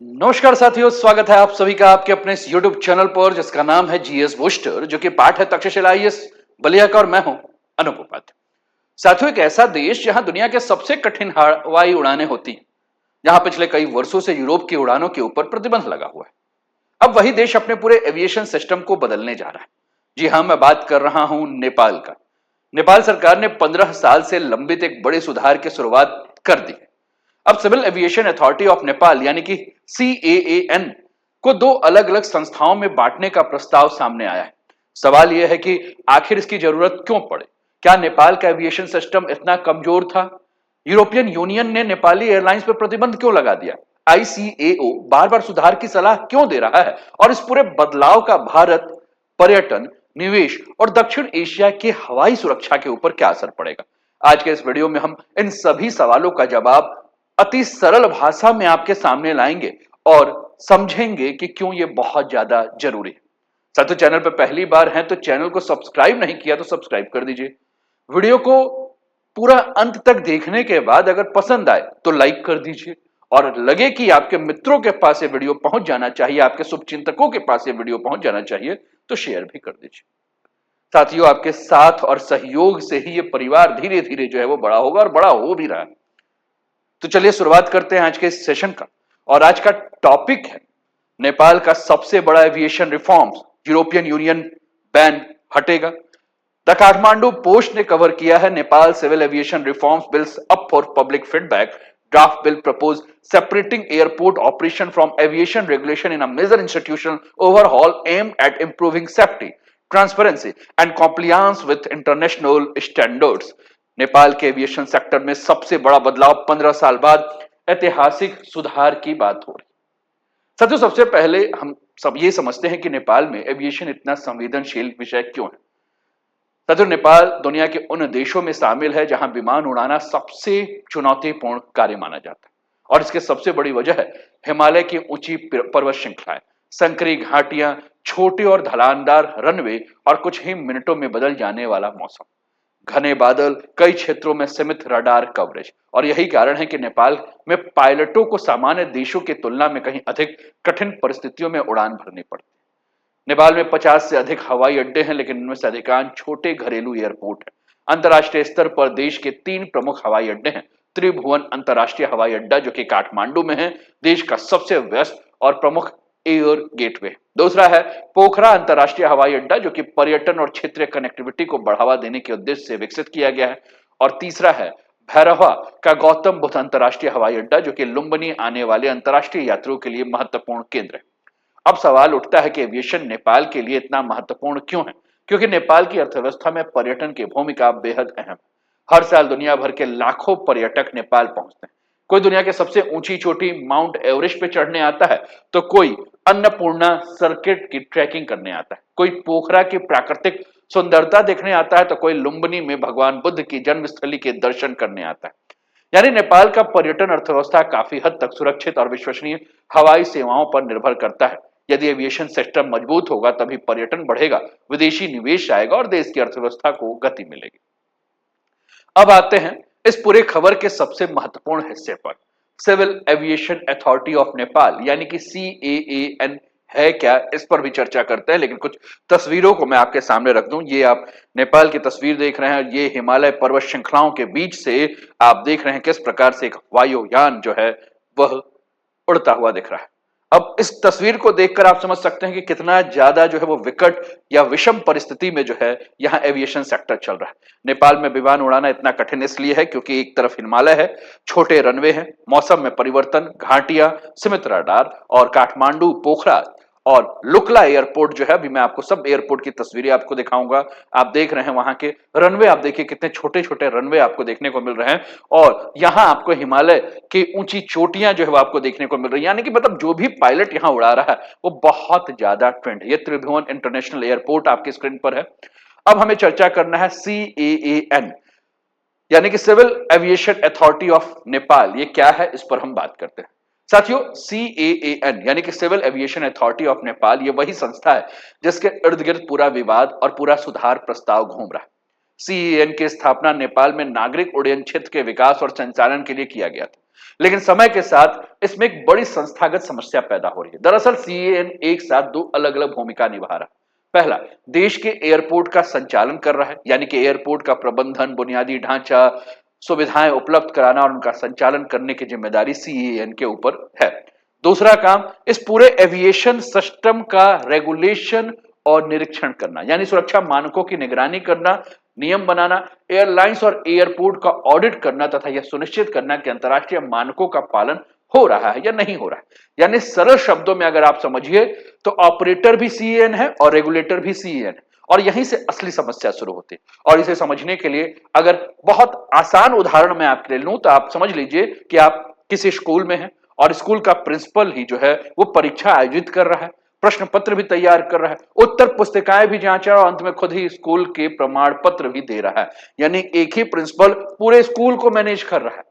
नमस्कार साथियों, स्वागत है आप सभी का आपके अपने इस YouTube चैनल पर जिसका नाम है जीएस बूस्टर, जो कि पाठ है तक्षशिला आईएएस बलिया का और मैं हूं अनूप उपाध्याय। साथियों, एक ऐसा देश जहां दुनिया के सबसे कठिन हवाई उड़ानें होती हैं, जहां पिछले कई वर्षों से यूरोप की उड़ानों के ऊपर प्रतिबंध लगा हुआ है। अब वही देश अपने पूरे एविएशन सिस्टम को बदलने जा रहा है। जी हां, मैं बात कर रहा हूं नेपाल का। नेपाल सरकार ने 15 साल से लंबित एक बड़े सुधार की शुरुआत कर दी। अब civil aviation authority of Nepal यानी कि CAAN को दो अलग अलग संस्थाओं में बांटने का प्रस्ताव सामने आया है। सवाल यह है कि आखिर इसकी जरूरत क्यों पड़े? क्या नेपाल का एविएशन सिस्टम इतना कमजोर था? यूरोपियन यूनियन ने नेपाली एयरलाइंस पर प्रतिबंध क्यों लगा दिया? ICAO बार बार सुधार की सलाह क्यों दे रहा है? और इस पूरे बदलाव का भारत, पर्यटन, निवेश और दक्षिण एशिया के हवाई सुरक्षा के ऊपर क्या असर पड़ेगा? आज के इस वीडियो में हम इन सभी सवालों का जवाब अति सरल भाषा में आपके सामने लाएंगे और समझेंगे कि क्यों ये बहुत ज्यादा जरूरी है। साथियों, चैनल पर पहली बार हैं तो चैनल को सब्सक्राइब नहीं किया तो सब्सक्राइब कर दीजिए। वीडियो को पूरा अंत तक देखने के बाद अगर पसंद आए तो लाइक कर दीजिए और लगे कि आपके मित्रों के पास ये वीडियो पहुंच जाना चाहिए, आपके शुभचिंतकों के पास ये वीडियो पहुंच जाना चाहिए, तो शेयर भी कर दीजिए। साथियों, आपके साथ और सहयोग से ही ये परिवार धीरे धीरे जो है वो बड़ा होगा और बड़ा हो भी रहा है। तो चलिए शुरुआत करते हैं आज के इस सेशन का। और आज का टॉपिक है नेपाल का सबसे बड़ा aviation reforms, European Union ban हटेगा। द काठमांडू पोस्ट ने कवर किया है Nepal civil aviation reforms bills up for public feedback. Draft bill propose separating airport operation from aviation regulation in a major institutional overhaul aimed at improving safety, transparency and compliance with international standards. Nepal के aviation sector में सबसे बड़ा बदलाव 15 साल बाद ऐतिहासिक सुधार की बात हो रही। साथियों, सबसे पहले हम सब ये समझते हैं कि नेपाल में एविएशन इतना संवेदनशील विषय क्यों है। साथियों, नेपाल दुनिया के उन देशों में शामिल है जहां विमान उड़ाना सबसे चुनौतीपूर्ण कार्य माना जाता है और इसके सबसे बड़ी वजह है हिमालय की ऊंची पर्वत श्रृंखलाएं, संकरी घाटियां, छोटे और ढलानदार रनवे और कुछ ही मिनटों में बदल जाने वाला मौसम, घने बादल, कई क्षेत्रों में सीमित रडार कवरेज। और यही कारण है कि नेपाल में पायलटों को सामान्य देशों की तुलना में कहीं अधिक कठिन परिस्थितियों में उड़ान भरनी पड़ती है। नेपाल में 50 से अधिक हवाई अड्डे हैं, लेकिन इनमें से अधिकांश छोटे घरेलू एयरपोर्ट हैं। अंतर्राष्ट्रीय स्तर पर देश के 3 प्रमुख हवाई अड्डे हैं। त्रिभुवन अंतर्राष्ट्रीय हवाई अड्डा जो कि काठमांडू में है, देश का सबसे व्यस्त और प्रमुख एयर गेटवे। दूसरा है पोखरा अंतर्राष्ट्रीय हवाई अड्डा जो कि पर्यटन और क्षेत्रीय कनेक्टिविटी को बढ़ावा देने के उद्देश्य से विकसित किया गया है। और तीसरा है भैरवा का गौतम बुद्ध अंतर्राष्ट्रीय हवाई अड्डा जो कि लुम्बिनी आने वाले अंतर्राष्ट्रीय यात्रियों के लिए महत्वपूर्ण केंद्र है। अब सवाल उठता है कि एविएशन नेपाल के लिए इतना महत्वपूर्ण क्यों है? क्योंकि नेपाल की अर्थव्यवस्था में पर्यटन की भूमिका बेहद अहम है। हर साल दुनिया भर के लाखों पर्यटक नेपाल पहुंचते हैं। कोई दुनिया के सबसे ऊंची चोटी माउंट एवरेस्ट पे चढ़ने आता है, तो कोई अन्नपूर्णा सर्किट की ट्रैकिंग करने आता है, कोई पोखरा की प्राकृतिक सुंदरता देखने आता है, तो कोई लुम्बिनी में भगवान बुद्ध की जन्मस्थली के दर्शन करने आता है। यानी नेपाल का पर्यटन अर्थव्यवस्था काफी हद तक सुरक्षित और विश्वसनीय हवाई सेवाओं पर निर्भर करता है। यदि एविएशन सेक्टर मजबूत होगा तभी पर्यटन बढ़ेगा, विदेशी निवेश आएगा और देश की अर्थव्यवस्था को गति मिलेगी। अब आते हैं इस पूरे खबर के सबसे महत्वपूर्ण हिस्से पर। Civil aviation authority of Nepal यानी कि CAAN है क्या, इस पर भी चर्चा करते हैं। लेकिन कुछ तस्वीरों को मैं आपके सामने रख दूं। ये आप नेपाल की तस्वीर देख रहे हैं। ये हिमालय पर्वत श्रृंखलाओं के बीच से आप देख रहे हैं किस प्रकार से एक वायुयान जो है वह उड़ता हुआ दिख रहा है। अब इस तस्वीर को देखकर आप समझ सकते हैं कि कितना ज्यादा जो है वो विकट या विषम परिस्थिति में जो है यहाँ एविएशन सेक्टर चल रहा है। नेपाल में विमान उड़ाना इतना कठिन इसलिए है क्योंकि एक तरफ हिमालय है, छोटे रनवे हैं, मौसम में परिवर्तन, घाटियां, सीमित रडार और काठमांडू, पोखरा और लुकला एयरपोर्ट जो है, अभी मैं आपको सब एयरपोर्ट की तस्वीरें आपको दिखाऊंगा। आप देख रहे हैं वहां के रनवे, आप देखिए कितने छोटे छोटे रनवे आपको देखने को मिल रहे हैं और यहां आपको हिमालय की ऊंची चोटियां जो है वो आपको देखने को मिल रही है। यानी कि मतलब जो भी पायलट यहां उड़ा रहा है वो बहुत ज्यादा ट्रेंड है। ये त्रिभुवन इंटरनेशनल एयरपोर्ट आपकी स्क्रीन पर है। अब हमें चर्चा करना है CAAN यानी कि civil aviation authority of Nepal. ये क्या है, इस पर हम बात करते हैं। साथियों, CAAN यानी कि civil aviation authority of Nepal ये वही संस्था है जिसके इर्द गिर्द पूरा विवाद और पूरा सुधार प्रस्ताव घूम रहा है। CAN की स्थापना नेपाल में नागरिक उड्डयन क्षेत्र के विकास और संचालन के लिए किया गया था, लेकिन समय के साथ इसमें एक बड़ी संस्थागत समस्या पैदा हो रही है। दरअसल सीएएन एक साथ दो अलग अलग भूमिका निभा रहा है। पहला, देश के एयरपोर्ट का संचालन कर रहा है, यानी कि एयरपोर्ट का प्रबंधन, बुनियादी ढांचा, सुविधाएं उपलब्ध कराना और उनका संचालन करने की जिम्मेदारी सीएएन के ऊपर है। दूसरा काम, इस पूरे एविएशन सिस्टम का रेगुलेशन और निरीक्षण करना, यानी सुरक्षा मानकों की निगरानी करना, नियम बनाना, एयरलाइंस और एयरपोर्ट का ऑडिट करना तथा यह सुनिश्चित करना कि अंतर्राष्ट्रीय मानकों का पालन हो रहा है या नहीं हो रहा है। यानी सरल शब्दों में अगर आप समझिए तो ऑपरेटर भी सीएएन है और रेगुलेटर भी सीएएन है, और यहीं से असली समस्या शुरू होती है। और इसे समझने के लिए अगर बहुत आसान उदाहरण मैं आपके लिए लूं तो आप समझ लीजिए कि आप किसी स्कूल में हैं और स्कूल का प्रिंसिपल ही जो है वो परीक्षा आयोजित कर रहा है, प्रश्न पत्र भी तैयार कर रहा है, उत्तर पुस्तिकाएं भी जांच रहा है और अंत में खुद ही स्कूल के प्रमाण पत्र भी दे रहा है। यानी एक ही प्रिंसिपल पूरे स्कूल को मैनेज कर रहा है।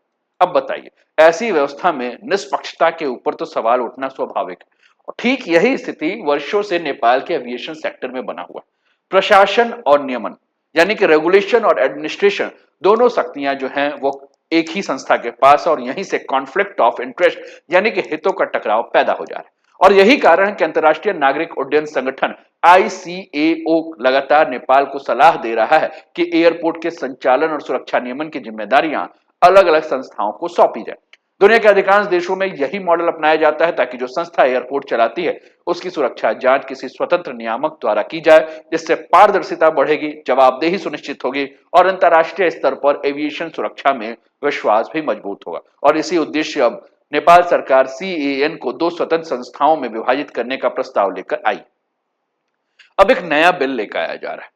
अब बताइए, ऐसी व्यवस्था में निष्पक्षता के ऊपर तो सवाल उठना स्वाभाविक है। और ठीक यही स्थिति वर्षों से नेपाल के एविएशन सेक्टर में बना हुआ। प्रशासन और नियमन, यानी कि रेगुलेशन और एडमिनिस्ट्रेशन, दोनों शक्तियां जो हैं वो एक ही संस्था के पास, और यहीं से कॉन्फ्लिक्ट ऑफ इंटरेस्ट यानी कि हितों का टकराव पैदा हो जा रहा है। और यही कारण है कि अंतर्राष्ट्रीय नागरिक उड्डयन संगठन आईसीएओ लगातार नेपाल को सलाह दे रहा है कि एयरपोर्ट के संचालन और सुरक्षा नियमन की जिम्मेदारियां अलग अलग संस्थाओं को सौंपी जाए। दुनिया के अधिकांश देशों में यही मॉडल अपनाया जाता है ताकि जो संस्था एयरपोर्ट चलाती है उसकी सुरक्षा जांच किसी स्वतंत्र नियामक द्वारा की जाए, जिससे पारदर्शिता बढ़ेगी, जवाबदेही सुनिश्चित होगी और अंतर्राष्ट्रीय स्तर पर एविएशन सुरक्षा में विश्वास भी मजबूत होगा। और इसी उद्देश्य अब नेपाल सरकार सीएएन को दो स्वतंत्र संस्थाओं में विभाजित करने का प्रस्ताव लेकर आई। अब एक नया बिल लेकर आया जा रहा है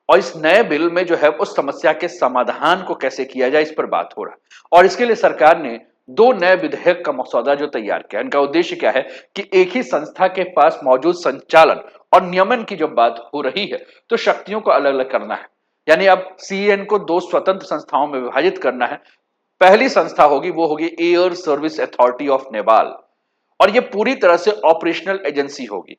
और इस नए बिल में जो है उस समस्या के समाधान को कैसे किया जाए इस पर बात हो रहा है। और इसके लिए सरकार ने दो नए विधेयक का मसौदा जो तैयार किया। इनका उद्देश्य क्या है कि एक ही संस्था के पास मौजूद संचालन और नियमन की जब बात हो रही है तो शक्तियों को अलग अलग करना है। यानी अब सीएन को दो स्वतंत्र संस्थाओं में विभाजित करना है। पहली संस्था होगी वो होगी air service authority of Nepal, और ये पूरी तरह से ऑपरेशनल एजेंसी होगी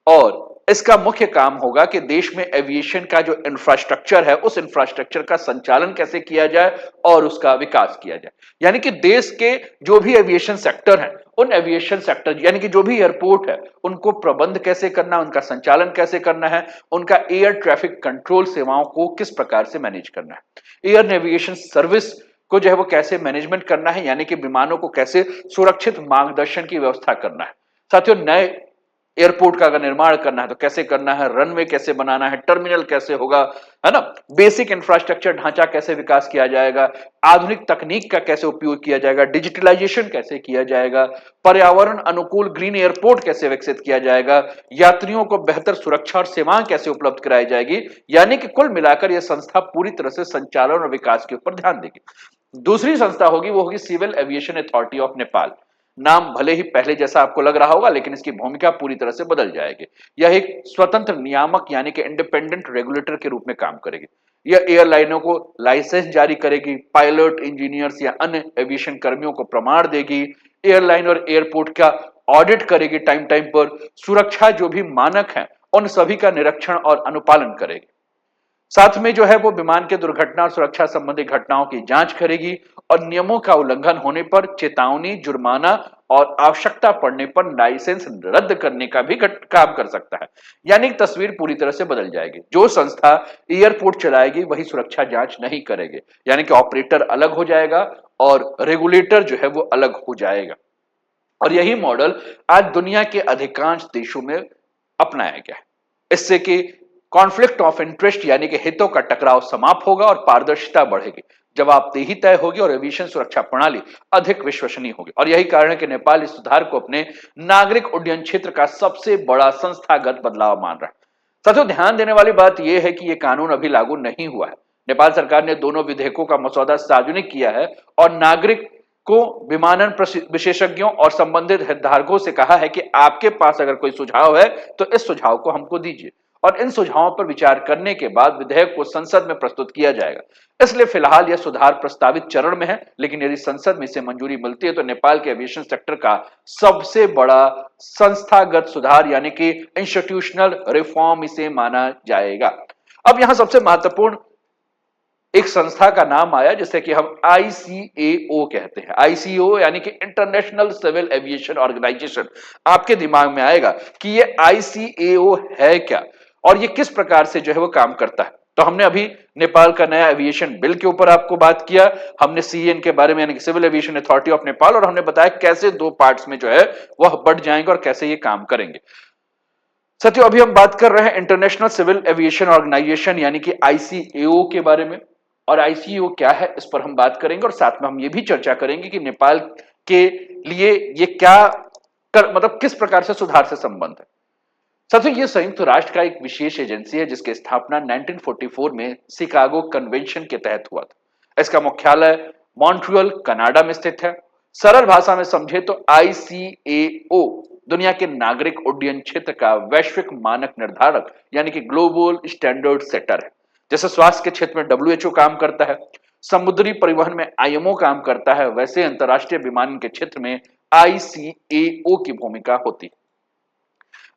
और इसका मुख्य काम होगा कि देश में एविएशन का जो इंफ्रास्ट्रक्चर है उस इंफ्रास्ट्रक्चर का संचालन कैसे किया जाए और उसका विकास किया जाए। यानी कि देश के जो भी एविएशन सेक्टर है उन एविएशन सेक्टर यानी कि जो भी एयरपोर्ट है उनको प्रबंध कैसे करना, उनका संचालन कैसे करना है, उनका एयर ट्रैफिक कंट्रोल सेवाओं को किस प्रकार से मैनेज करना है, एयर नेविगेशन सर्विस को जो है वो कैसे मैनेजमेंट करना है, यानी कि विमानों को कैसे सुरक्षित मार्गदर्शन की व्यवस्था करना है। साथियों, नए एयरपोर्ट का अगर निर्माण करना है तो कैसे करना है, रनवे कैसे बनाना है, टर्मिनल कैसे होगा, है ना, बेसिक इंफ्रास्ट्रक्चर ढांचा कैसे विकास किया जाएगा, आधुनिक तकनीक का कैसे उपयोग किया जाएगा, डिजिटलाइजेशन कैसे किया जाएगा, पर्यावरण अनुकूल ग्रीन एयरपोर्ट कैसे विकसित किया जाएगा, यात्रियों को बेहतर सुरक्षा और सेवाएं कैसे उपलब्ध कराई जाएगी। यानी कि कुल मिलाकर यह संस्था पूरी तरह से संचालन और विकास के ऊपर ध्यान देगी। दूसरी संस्था होगी वो होगी civil aviation authority of Nepal. नाम भले ही पहले जैसा आपको लग रहा होगा लेकिन इसकी भूमिका पूरी तरह से बदल जाएगी। यह एक स्वतंत्र नियामक यानी कि इंडिपेंडेंट रेगुलेटर के रूप में काम करेगी। यह एयरलाइनों को लाइसेंस जारी करेगी, पायलट, इंजीनियर्स या अन्य एविएशन कर्मियों को प्रमाण देगी, एयरलाइन और एयरपोर्ट का ऑडिट करेगी टाइम टाइम पर, सुरक्षा जो भी मानक है उन सभी का निरीक्षण और अनुपालन करेगी। साथ में जो है वो विमान के दुर्घटना और सुरक्षा संबंधी घटनाओं की जांच करेगी और नियमों का उल्लंघन होने पर चेतावनी, जुर्माना और आवश्यकता पड़ने पर लाइसेंस रद्द करने का भी काम कर सकता है। यानी तस्वीर पूरी तरह से बदल जाएगी। जो संस्था एयरपोर्ट चलाएगी वही सुरक्षा जांच नहीं करेगी, यानी कि ऑपरेटर अलग हो जाएगा और रेगुलेटर जो है वो अलग हो जाएगा। और यही मॉडल आज दुनिया के अधिकांश देशों में अपनाया गया है। इससे कि कॉन्फ्लिक्ट ऑफ इंटरेस्ट यानी कि हितों का टकराव समाप्त होगा और पारदर्शिता बढ़ेगी, जवाबदेही तय होगी और एविएशन सुरक्षा प्रणाली अधिक विश्वसनीय होगी। और यही कारण है कि नेपाल इस सुधार को अपने नागरिक उड्डयन क्षेत्र का सबसे बड़ा संस्थागत बदलाव मान रहा है। साथियों, ध्यान देने वाली बात यह है कि यह कानून अभी लागू नहीं हुआ है। नेपाल सरकार ने दोनों विधेयकों का मसौदा सार्वजनिक किया है और नागरिक को विमानन विशेषज्ञों और संबंधित हितधारकों से कहा है कि आपके पास अगर कोई सुझाव है तो इस सुझाव को हमको दीजिए और इन सुझावों पर विचार करने के बाद विधेयक को संसद में प्रस्तुत किया जाएगा। इसलिए फिलहाल यह सुधार प्रस्तावित चरण में है, लेकिन यदि संसद में इसे मंजूरी मिलती है तो नेपाल के एविएशन सेक्टर का सबसे बड़ा संस्थागत सुधार यानी कि इंस्टीट्यूशनल रिफॉर्म इसे माना जाएगा। अब यहां सबसे महत्वपूर्ण एक संस्था का नाम आया जिसे कि हम आईसीएओ कहते हैं। आईसीएओ यानी कि इंटरनेशनल सिविल एविएशन ऑर्गेनाइजेशन। आपके दिमाग में आएगा कि ये आईसीएओ है क्या और ये किस प्रकार से जो है वो काम करता है। तो हमने अभी नेपाल का नया एविएशन बिल के ऊपर आपको बात किया, हमने सीएन के बारे में यानी कि civil aviation authority of Nepal, और हमने बताया कैसे दो पार्ट्स में जो है वह बढ़ जाएंगे और कैसे ये काम करेंगे। साथियों, अभी हम बात कर रहे हैं इंटरनेशनल सिविल एविएशन ऑर्गेनाइजेशन यानी कि आईसीएओ के बारे में। और आईसीएओ क्या है इस पर हम बात करेंगे और साथ में हम ये भी चर्चा करेंगे कि नेपाल के लिए ये क्या मतलब किस प्रकार से सुधार से संबंध है। साथियों, ये संयुक्त राष्ट्र का एक विशेष एजेंसी है जिसकी स्थापना 1944 में शिकागो कन्वेंशन के तहत हुआ था। इसका मुख्यालय मॉन्ट्रियल कनाडा में स्थित है। सरल भाषा में समझे तो आईसीएओ दुनिया के नागरिक उड्डयन क्षेत्र का वैश्विक मानक निर्धारक यानी कि ग्लोबल स्टैंडर्ड सेटर है। जैसे स्वास्थ्य के क्षेत्र में डब्ल्यूएचओ काम करता है, समुद्री परिवहन में आईएमओ काम करता है, वैसे अंतर्राष्ट्रीय विमानन के क्षेत्र में आईसीएओ की भूमिका होती है।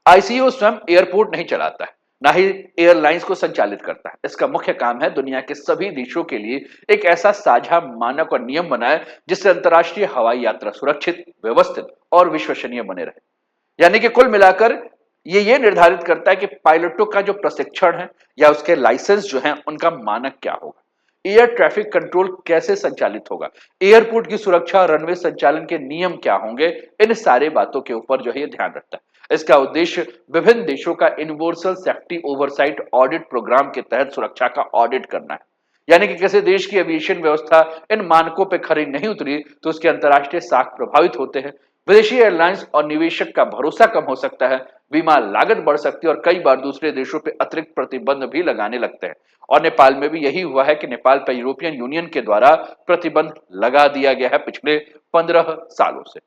आईसीओ स्वयं एयरपोर्ट नहीं चलाता है, ना ही एयरलाइंस को संचालित करता है। इसका मुख्य काम है दुनिया के सभी देशों के लिए एक ऐसा साझा मानक और नियम बनाए जिससे अंतर्राष्ट्रीय हवाई यात्रा सुरक्षित, व्यवस्थित और विश्वसनीय बने रहे। यानी कि कुल मिलाकर ये निर्धारित करता है कि पायलटों का जो प्रशिक्षण है या उसके लाइसेंस जो है उनका मानक क्या होगा, एयर ट्रैफिक कंट्रोल कैसे संचालित होगा, एयरपोर्ट की सुरक्षा, रनवे संचालन के नियम क्या होंगे, इन सारे बातों के ऊपर जो है ये ध्यान रखता है। इसका उद्देश्य विभिन्न देशों का universal safety oversight audit programme के तहत सुरक्षा का ऑडिट करना है। यानी कि किसी देश की एविएशन व्यवस्था इन मानकों पर खरी नहीं उतरी तो उसके अंतर्राष्ट्रीय साख प्रभावित होते हैं, विदेशी एयरलाइंस और निवेशक का भरोसा कम हो सकता है, बीमा लागत बढ़ सकती है और कई बार दूसरे देशों पर अतिरिक्त प्रतिबंध भी लगाने लगते हैं। और नेपाल में भी यही हुआ है कि नेपाल पर यूरोपियन यूनियन के द्वारा प्रतिबंध लगा दिया गया है पिछले 15 सालों से।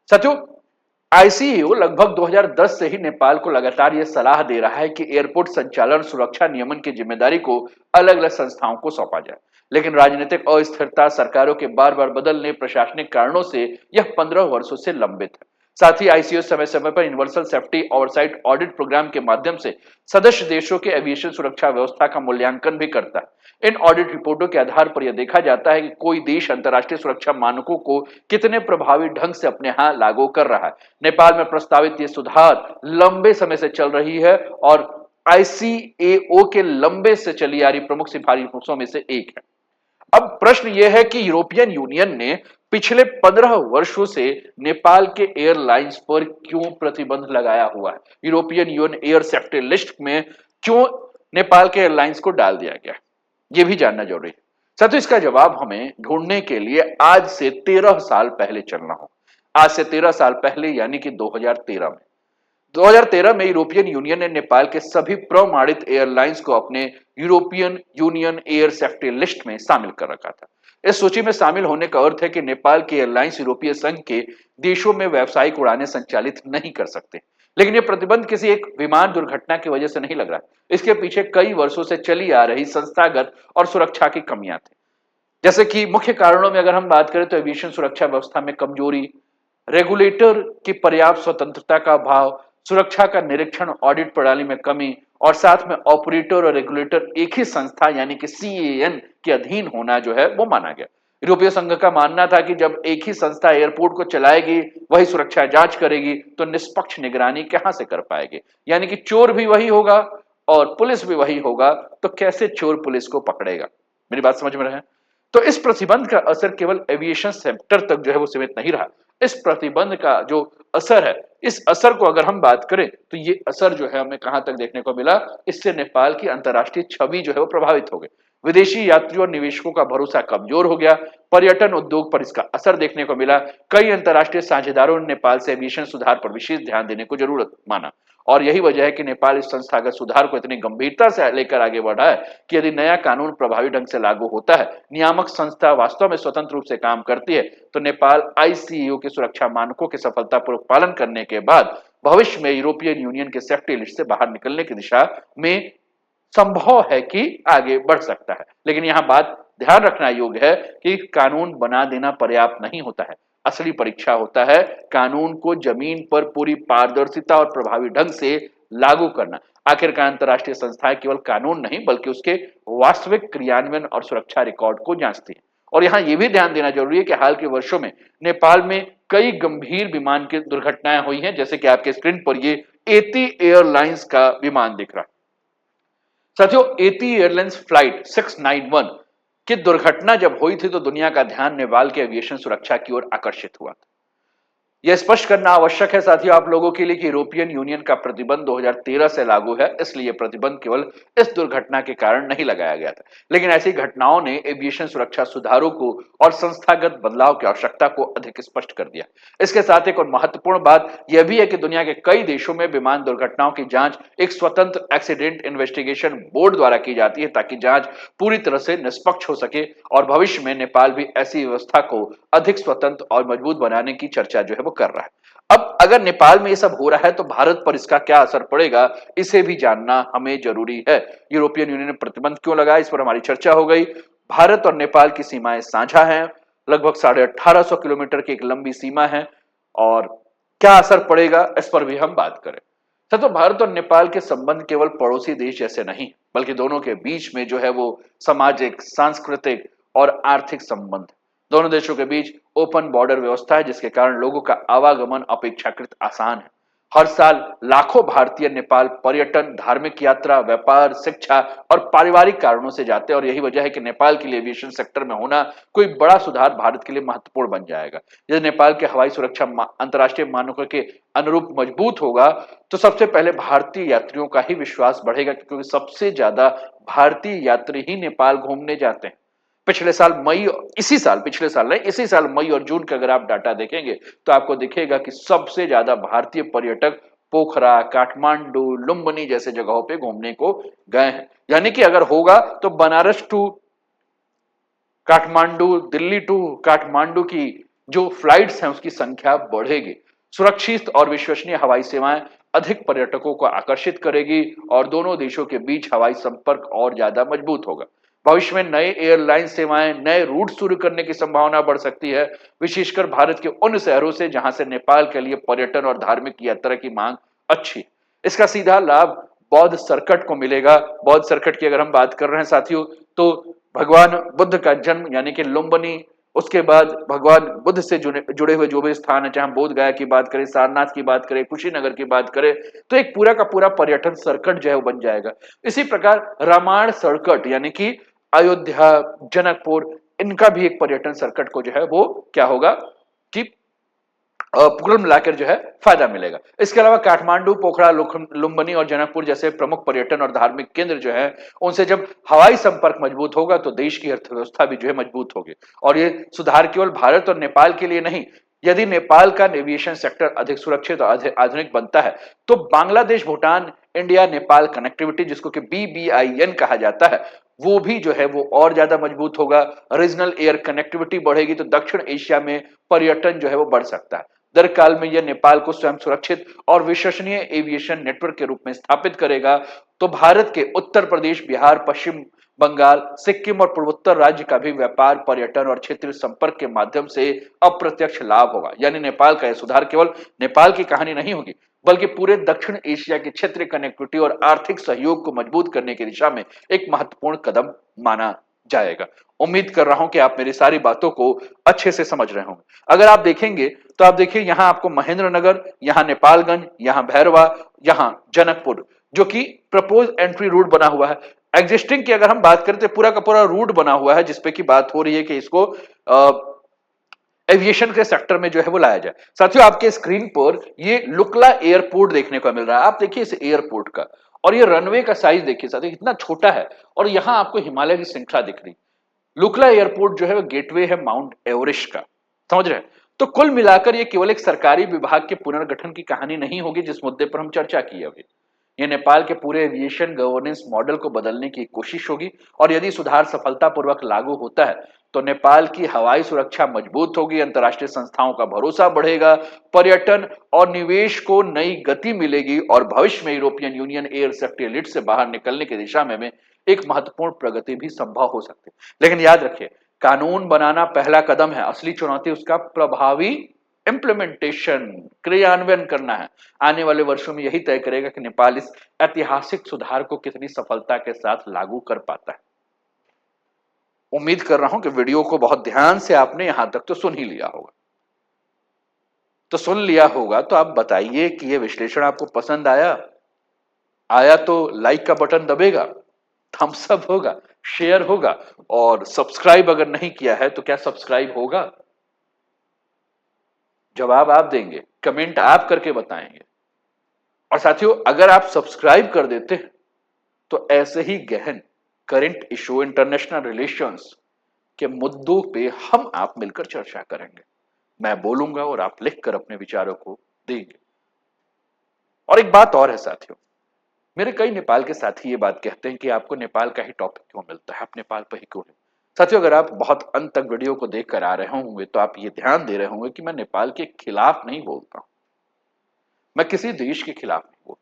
साथियों, आईसीएओ लगभग 2010 से ही नेपाल को लगातार यह सलाह दे रहा है कि एयरपोर्ट संचालन सुरक्षा नियमन की जिम्मेदारी को अलग अलग संस्थाओं को सौंपा जाए, लेकिन राजनीतिक अस्थिरता, सरकारों के बार बार बदलने, प्रशासनिक कारणों से यह 15 वर्षों से लंबित है। साथ ही आईसीएओ समय समय पर universal safety oversight audit programme के माध्यम से सदस्य देशों के एविएशन सुरक्षा व्यवस्था का मूल्यांकन भी करता है। इन ऑडिट रिपोर्टों के आधार पर यह देखा जाता है कि कोई देश अंतर्राष्ट्रीय सुरक्षा मानकों को कितने प्रभावी ढंग से अपने यहां लागू कर रहा है। नेपाल में प्रस्तावित ये सुधार लंबे समय से चल रही है और आईसीएओ के लंबे से चली आ रही प्रमुख सिफारिशों में से एक है। अब प्रश्न यह है कि यूरोपियन यूनियन ने पिछले 15 वर्षों से नेपाल के एयरलाइंस पर क्यों प्रतिबंध लगाया हुआ है, European union air safety list में क्यों नेपाल के एयरलाइंस को डाल दिया गया है, यह भी जानना जरूरी है। साथियों, इसका जवाब हमें ढूंढने के लिए आज से 13 साल पहले चलना हो। आज से 13 साल पहले यानी कि 2013 में यूरोपियन यूनियन ने नेपाल के सभी प्रमाणित एयरलाइंस को अपने European union air safety list में शामिल कर रखा था। इस सूची में शामिल होने का अर्थ है कि नेपाल के एयरलाइंस यूरोपीय संघ के देशों में व्यावसायिक उड़ानें संचालित नहीं कर सकते। लेकिन यह प्रतिबंध किसी एक विमान दुर्घटना की वजह से नहीं लग रहा, इसके पीछे कई वर्षों से चली आ रही संस्थागत और सुरक्षा की कमियां थी। जैसे कि मुख्य कारणों में अगर हम बात करें तो एविएशन सुरक्षा व्यवस्था में कमजोरी, रेगुलेटर की पर्याप्त स्वतंत्रता का अभाव, सुरक्षा का निरीक्षण ऑडिट प्रणाली में कमी और साथ में ऑपरेटर और रेगुलेटर एक ही संस्था यानी कि सीएएन के अधीन होना जो है वो माना गया। यूरोपीय संघ का मानना था कि जब एक ही संस्था एयरपोर्ट को चलाएगी, वही सुरक्षा जांच करेगी, तो निष्पक्ष निगरानी कहां से कर पाएगी। यानी कि चोर भी वही होगा और पुलिस भी वही होगा, तो कैसे चोर पुलिस को पकड़ेगा। मेरी बात समझ में रहे। तो इस प्रतिबंध का असर केवल एविएशन सेक्टर तक जो है वो सीमित नहीं रहा। इस प्रतिबंध का जो असर है, इस असर को अगर हम बात करें तो ये असर जो है हमें कहां तक देखने को मिला, इससे नेपाल की अंतर्राष्ट्रीय छवि जो है वो प्रभावित हो गई। विदेशी यात्रियों और निवेशकों का भरोसा कमजोर हो गया। पर्यटन उद्योग पर इसका असर देखने को मिला। कई अंतर्राष्ट्रीय साझेदारों ने नेपाल से एविएशन सुधार पर विशेष ध्यान देने को जरूरत माना और यही वजह है कि नेपाल इस संस्थागत सुधार को इतनी गंभीरता से लेकर आगे बढ़ा है कि यदि नया कानून प्रभावी ढंग से लागू होता है, नियामक संस्था वास्तव में स्वतंत्र रूप से काम करती है, तो नेपाल आईसीएओ के सुरक्षा मानकों के सफलतापूर्वक पालन करने के बाद भविष्य में यूरोपियन यूनियन के सेफ्टी लिस्ट से बाहर निकलने की दिशा में संभव है कि आगे बढ़ सकता है। लेकिन यहां बात ध्यान रखना योग्य है कि कानून बना देना पर्याप्त नहीं होता है। असली परीक्षा होता है कानून को जमीन पर पूरी पारदर्शिता और प्रभावी ढंग से लागू करना। आखिरकार अंतर्राष्ट्रीय संस्थाएं केवल कानून नहीं बल्कि उसके वास्तविक क्रियान्वयन और सुरक्षा रिकॉर्ड को जांचती है। और यहाँ ये भी ध्यान देना जरूरी है कि हाल के वर्षों में नेपाल में कई गंभीर विमान की दुर्घटनाएं हुई हैं, जैसे कि आपके स्क्रीन पर ये एती एयरलाइंस का विमान दिख रहा है। साथियों, एती एयरलाइंस फ्लाइट 691 की दुर्घटना जब हुई थी तो दुनिया का ध्यान नेपाल के एविएशन सुरक्षा की ओर आकर्षित हुआ था। यह स्पष्ट करना आवश्यक है साथियों आप लोगों के लिए कि यूरोपियन यूनियन का प्रतिबंध 2013 से लागू है, इसलिए प्रतिबंध केवल इस दुर्घटना के कारण नहीं लगाया गया था। लेकिन ऐसी घटनाओं ने एविएशन सुरक्षा सुधारों को और संस्थागत बदलाव की आवश्यकता को अधिक स्पष्ट कर दिया। इसके साथ एक और महत्वपूर्ण बात यह भी है कि दुनिया के कई देशों में विमान दुर्घटनाओं की जांच एक स्वतंत्र एक्सीडेंट इन्वेस्टिगेशन बोर्ड द्वारा की जाती है, ताकि जांच पूरी तरह से निष्पक्ष हो सके। और भविष्य में नेपाल भी ऐसी व्यवस्था को अधिक स्वतंत्र और मजबूत बनाने की चर्चा जो है वो कर रहा है। अब अगर नेपाल में ये सब हो रहा है तो भारत पर इसका क्या असर पड़ेगा, इसे भी जानना हमें जरूरी है। यूरोपियन यूनियन ने प्रतिबंध क्यों लगाया, इस पर हमारी चर्चा हो गई। भारत और नेपाल की सीमाएं साझा हैं, लगभग 1850 किलोमीटर की एक लंबी सीमा है, और क्या असर पड़ेगा इस पर भी हम बात करें। तो भारत और नेपाल के संबंध केवल पड़ोसी देश जैसे नहीं, बल्कि दोनों के बीच में जो है वो सामाजिक, सांस्कृतिक और आर्थिक संबंध। दोनों देशों के बीच ओपन बॉर्डर व्यवस्था है, जिसके कारण लोगों का आवागमन अपेक्षाकृत आसान है। हर साल लाखों भारतीय नेपाल पर्यटन, धार्मिक यात्रा, व्यापार, शिक्षा और पारिवारिक कारणों से जाते हैं, और यही वजह है कि नेपाल के लिए एविएशन सेक्टर में होना कोई बड़ा सुधार भारत के लिए महत्वपूर्ण बन जाएगा। यदि नेपाल के हवाई सुरक्षा अंतर्राष्ट्रीय मानकों के अनुरूप मजबूत होगा तो सबसे पहले भारतीय यात्रियों का ही विश्वास बढ़ेगा, क्योंकि सबसे ज्यादा भारतीय यात्री ही नेपाल घूमने जाते हैं। पिछले साल मई, इसी साल, पिछले साल नहीं, इसी साल मई और जून का अगर आप डाटा देखेंगे तो आपको दिखेगा कि सबसे ज्यादा भारतीय पर्यटक पोखरा, काठमांडू, लुम्बिनी जैसे जगहों पे घूमने को गए हैं। यानी कि अगर होगा तो बनारस टू काठमांडू, दिल्ली टू काठमांडू की जो फ्लाइट्स हैं उसकी संख्या बढ़ेगी। सुरक्षित और विश्वसनीय हवाई सेवाएं अधिक पर्यटकों को आकर्षित करेगी और दोनों देशों के बीच हवाई संपर्क और ज्यादा मजबूत होगा। भविष्य में नए एयरलाइन सेवाएं, नए रूट शुरू करने की संभावना बढ़ सकती है, विशेषकर भारत के उन शहरों से जहां से नेपाल के लिए पर्यटन और धार्मिक यात्रा की मांग अच्छी। इसका सीधा लाभ बौद्ध सर्किट को मिलेगा। बौद्ध सर्किट की अगर हम बात कर रहे हैं साथियों, तो भगवान बुद्ध का जन्म यानी कि लुम्बिनी, उसके बाद भगवान बुद्ध से जुड़े हुए जो भी स्थान है, चाहे हम बोध गया की बात करें, सारनाथ की बात करें, कुशीनगर की बात करें, तो एक पूरा का पूरा पर्यटन सर्किट जो है वो बन जाएगा। इसी प्रकार रामायण सर्किट यानी कि अयोध्या, जनकपुर, इनका भी एक पर्यटन सर्किट को जो है वो क्या होगा कि कुल मिलाकर जो है फायदा मिलेगा। इसके अलावा काठमांडू, पोखरा, लुम्बिनी और जनकपुर जैसे प्रमुख पर्यटन और धार्मिक केंद्र जो है, उनसे जब हवाई संपर्क मजबूत होगा तो देश की अर्थव्यवस्था भी जो है मजबूत होगी। और ये सुधार केवल भारत और नेपाल के लिए नहीं, यदि नेपाल का एविएशन सेक्टर अधिक सुरक्षित और आधुनिक बनता है तो बांग्लादेश, भूटान, इंडिया नेपाल कनेक्टिविटी, जिसको कि BBIN कहा जाता है, वो भी जो है वो और ज्यादा मजबूत होगा। रीजनल एयर कनेक्टिविटी बढ़ेगी तो दक्षिण एशिया में पर्यटन जो है वो बढ़ सकता है। दीर्घकाल में यह नेपाल को स्वयं सुरक्षित और विश्वसनीय एविएशन नेटवर्क के रूप में स्थापित करेगा। तो भारत के उत्तर प्रदेश, बिहार, पश्चिम बंगाल, सिक्किम और पूर्वोत्तर राज्य का भी व्यापार, पर्यटन और क्षेत्रीय संपर्क के माध्यम से अप्रत्यक्ष लाभ होगा। यानी नेपाल का यह सुधार केवल नेपाल की कहानी नहीं होगी, बल्कि पूरे दक्षिण एशिया के क्षेत्रीय कनेक्टिविटी और आर्थिक सहयोग को मजबूत करने की दिशा में एक महत्वपूर्ण कदम माना जाएगा। उम्मीद कर रहा हूं कि आप मेरी सारी बातों को अच्छे से समझ रहे होंगे। अगर आप देखेंगे तो आप देखिए यहां आपको महेंद्र नगर, यहां नेपालगंज, यहां भैरवा, यहां जनकपुर, जो कि प्रपोज एंट्री रूट बना हुआ है। एग्जिस्टिंग की अगर हम बात करें तो पूरा का पूरा रूट बना हुआ है, जिसपे की बात हो रही है कि इसको एविएशन के सेक्टर में जो है वो लाया जाए। साथियों, आपके स्क्रीन पर ये लुकला एयरपोर्ट देखने को मिल रहा है। आप देखिए इस एयरपोर्ट का, और ये रनवे का साइज देखिए साथियों कितना छोटा है, और यहां आपको हिमालय की श्रृंखला दिख रही। लुकला एयरपोर्ट जो है वो गेटवे है माउंट एवरेस्ट का, समझ रहे हैं। तो कुल मिलाकर ये केवल एक सरकारी विभाग के पुनर्गठन की कहानी नहीं होगी जिस मुद्दे पर हम चर्चा की है अभी। ये नेपाल के पूरे एविएशन गवर्नेंस मॉडल को बदलने की कोशिश होगी, और यदि सुधार सफलतापूर्वक लागू होता है तो नेपाल की हवाई सुरक्षा मजबूत होगी, अंतर्राष्ट्रीय संस्थाओं का भरोसा बढ़ेगा, पर्यटन और निवेश को नई गति मिलेगी, और भविष्य में European union air safety elite से बाहर निकलने की दिशा में एक महत्वपूर्ण प्रगति भी संभव हो सकती है। लेकिन याद रखिए, कानून बनाना पहला कदम है, असली चुनौती उसका प्रभावी इम्प्लीमेंटेशन, क्रियान्वयन करना है। आने वाले वर्षों में यही तय करेगा कि नेपाल इस ऐतिहासिक सुधार को कितनी सफलता के साथ लागू कर पाता है। उम्मीद कर रहा हूं कि वीडियो को बहुत ध्यान से आपने यहां तक तो सुन ही लिया होगा। तो सुन लिया होगा तो आप बताइए कि यह विश्लेषण आपको पसंद आया? आया तो लाइक का बटन दबेगा, थम्स अप होगा, शेयर होगा, और सब्सक्राइब अगर नहीं किया है तो क्या सब्सक्राइब होगा? जवाब आप देंगे, कमेंट आप करके बताएंगे। और साथियों, अगर आप सब्सक्राइब कर देते हैं तो ऐसे ही गहन करंट इशू, इंटरनेशनल रिलेशंस के मुद्दों पे हम आप मिलकर चर्चा करेंगे। मैं बोलूंगा और आप लिखकर अपने विचारों को देंगे। और एक बात और है साथियों, मेरे कई नेपाल के साथी ये बात कहते हैं कि आपको नेपाल का ही टॉपिक क्यों मिलता है, आप नेपाल पर ही क्यों नहीं। साथियों, अगर आप बहुत अंत तक वीडियो को देखकर आ रहे होंगे तो आप ये ध्यान दे रहे होंगे कि मैं नेपाल के खिलाफ नहीं बोलता हूं, मैं किसी देश के खिलाफ नहीं बोलता।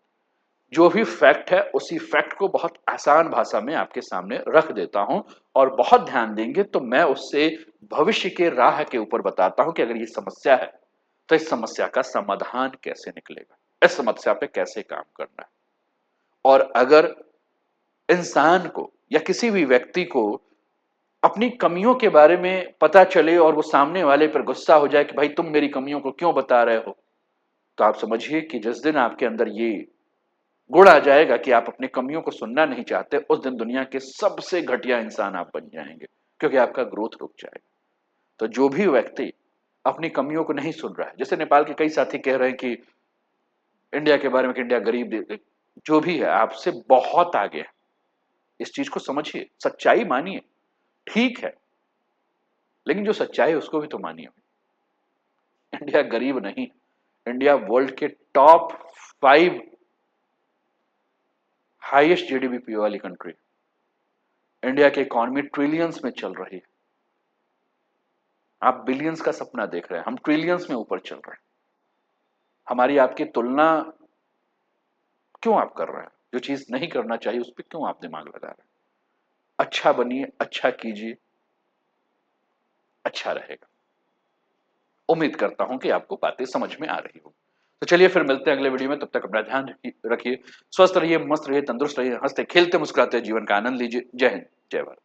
जो भी फैक्ट है उसी फैक्ट को बहुत आसान भाषा में आपके सामने रख देता हूं, और बहुत ध्यान देंगे तो मैं उससे भविष्य के राह के ऊपर बताता हूं कि अगर ये समस्या है तो इस समस्या का समाधान कैसे निकलेगा, इस समस्या पे कैसे काम करना है। और अगर इंसान को या किसी भी व्यक्ति को अपनी कमियों के बारे में पता चले और वो सामने वाले पर गुस्सा हो जाए कि भाई तुम मेरी कमियों को क्यों बता रहे हो, तो आप समझिए कि जिस दिन आपके अंदर ये गुण आ जाएगा कि आप अपनी कमियों को सुनना नहीं चाहते, उस दिन दुनिया के सबसे घटिया इंसान आप बन जाएंगे, क्योंकि आपका ग्रोथ रुक जाएगा। तो जो भी व्यक्ति अपनी कमियों को नहीं सुन रहा है, जैसे नेपाल के कई साथी कह रहे हैं कि इंडिया के बारे में कि इंडिया गरीब देश, जो भी है आपसे बहुत आगे है। इस चीज को समझिए, सच्चाई मानिए, ठीक है, लेकिन जो सच्चाई है उसको भी तो मानिए। इंडिया गरीब नहीं, इंडिया वर्ल्ड के टॉप 5 हाईएस्ट जीडीपी वाली कंट्री। इंडिया की इकोनॉमी ट्रिलियंस में चल रही है, आप बिलियंस का सपना देख रहे हैं, हम ट्रिलियंस में ऊपर चल रहे हैं। हमारी आपकी तुलना क्यों आप कर रहे हैं? जो चीज नहीं करना चाहिए उस पर क्यों आप दिमाग लगा रहे हैं? अच्छा बनिए, अच्छा कीजिए, अच्छा रहेगा। उम्मीद करता हूं कि आपको बातें समझ में आ रही हो। तो चलिए फिर मिलते हैं अगले वीडियो में, तब तक अपना ध्यान रखिए, स्वस्थ रहिए, मस्त रहिए, तंदुरुस्त रहिए, हंसते खेलते मुस्कुराते जीवन का आनंद लीजिए। जय हिंद, जय भारत।